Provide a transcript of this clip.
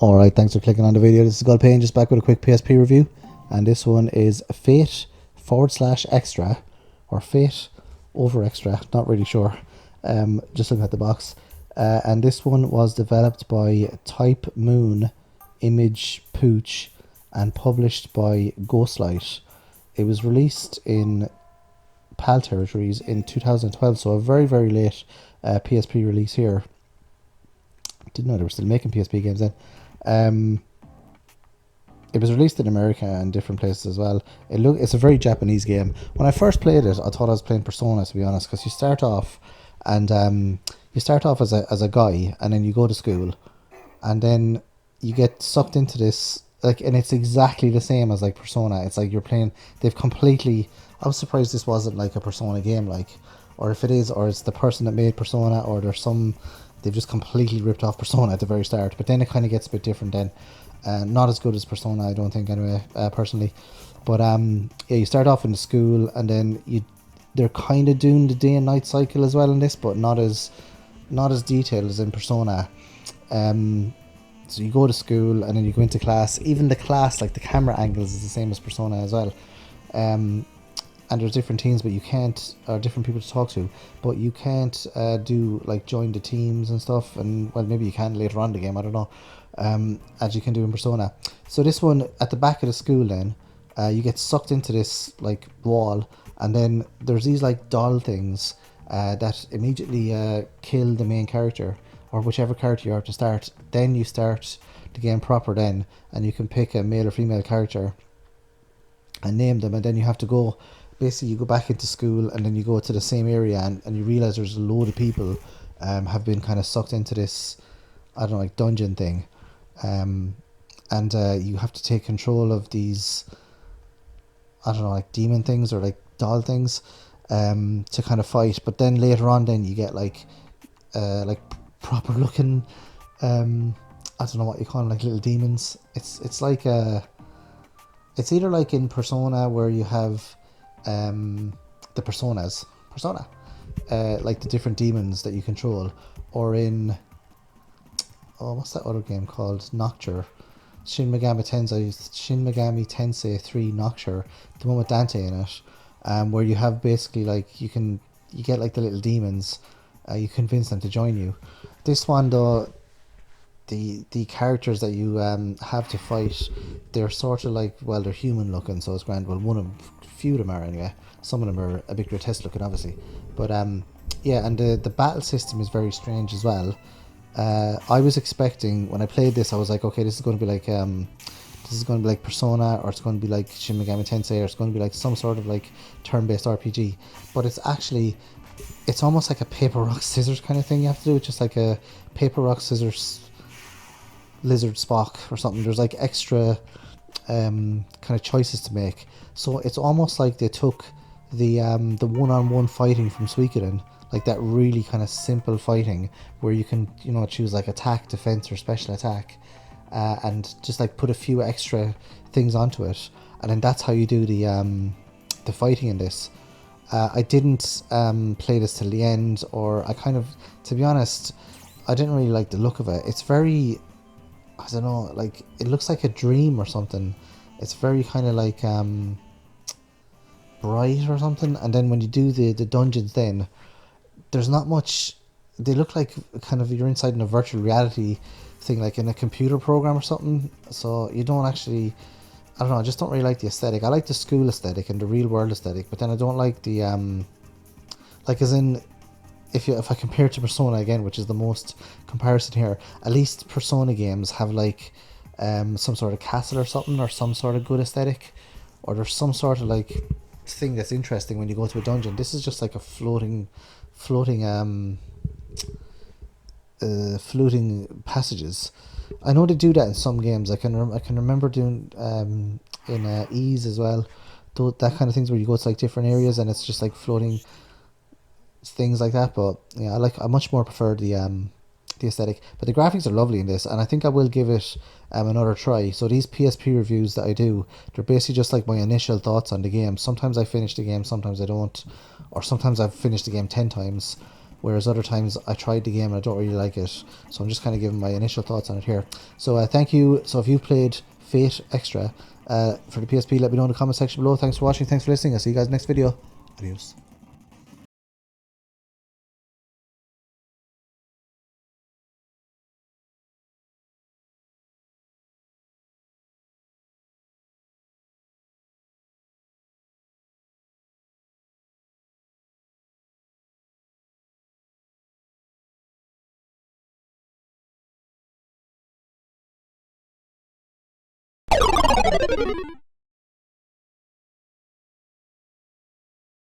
Alright, thanks for clicking on the video. This is Gulpane, just back with a quick PSP review. And this one is Fate / Extra, or Fate over Extra, not really sure. Just looking at the box. And this one was developed by Type Moon, Image Pooch, and published by Ghostlight. It was released in PAL territories in 2012, so a very, very late PSP release here. Didn't know they were still making PSP games then. It was released in America and different places as well. It's a very Japanese game. When I first played it, I thought I was playing Persona, to be honest, because you start off and as a guy, and then you go to school, and then you get sucked into this, like, and it's exactly the same as like Persona. It's like you're playing. They've completely. I was surprised this wasn't like a Persona game, like, or if it is, or it's the person that made Persona, or there's some. They've just completely ripped off Persona at the very start, but then it kind of gets a bit different then. Not as good as Persona, I don't think, anyway, personally. But yeah, you start off in the school, and then they're kind of doing the day and night cycle as well in this, but not as detailed as in Persona. So you go to school, and then you go into class. Even the class, like the camera angles, is the same as Persona as well. And there's different teams, but you can't, or different people to talk to, but you can't do like join the teams and stuff. And well, maybe you can later on in the game, I don't know, as you can do in Persona. So this one, at the back of the school, then you get sucked into this like wall, and then there's these like doll things that immediately kill the main character, or whichever character you are to start. Then you start the game proper then, and you can pick a male or female character and name them, and then you have to go. Basically, you go back into school, and then you go to the same area, and you realise there's a load of people have been kind of sucked into this, I don't know, like dungeon thing. And you have to take control of these, I don't know, like demon things or like doll things to kind of fight. But then later on, then you get like proper looking, I don't know what you call them, like little demons. It's like it's either like in Persona where you have the persona, like the different demons that you control, or in what's that other game called, Nocturne, Shin Megami Tensei 3 Nocturne, the one with Dante in it, where you have basically like you get like the little demons, you convince them to join you. This one though, the characters that you have to fight, they're sort of like, well, they're human looking, so it's grand. Well, few of them are anyway. Some of them are a bit grotesque looking, obviously, but yeah, and the battle system is very strange as well. I was expecting, when I played this, I was like, okay, this is going to be like Persona, or it's going to be like Shin Megami Tensei, or it's going to be like some sort of like turn-based RPG. But it's almost like a paper rock scissors kind of thing you have to do. It's just like a paper rock scissors Lizard Spock or something. There's like extra kind of choices to make. So it's almost like they took the one-on-one fighting from Suikoden, like that really kind of simple fighting where you can, you know, choose like attack, defense, or special attack, and just like put a few extra things onto it, and then that's how you do the fighting in this. I didn't play this till the end, or I kind of, to be honest, I didn't really like the look of it. It's very, I don't know, like it looks like a dream or something. It's very kind of like bright or something, and then when you do the dungeons, then there's not much. They look like kind of you're inside in a virtual reality thing, like in a computer program or something, so you don't actually, I don't know, I just don't really like the aesthetic. I like the school aesthetic and the real world aesthetic, but then I don't like the like, as in, if I compare it to Persona again, which is the most comparison here, at least Persona games have like some sort of castle or something, or some sort of good aesthetic, or there's some sort of like thing that's interesting when you go to a dungeon. This is just like a floating passages. I know they do that in some games. I can remember doing in Ease as well, that kind of things where you go to like different areas and it's just like floating things like that. But yeah, I much more prefer the aesthetic, but the graphics are lovely in this, and I think I will give it another try. So these PSP reviews that I do, they're basically just like my initial thoughts on the game. Sometimes I finish the game, sometimes I don't, or sometimes I've finished the game 10 times. whereas other times I tried the game and I don't really like it. So I'm just kind of giving my initial thoughts on it here. So thank you. So if you've played Fate Extra for the PSP, let me know in the comment section below. Thanks for watching. Thanks for listening. I'll see you guys next video. Adios.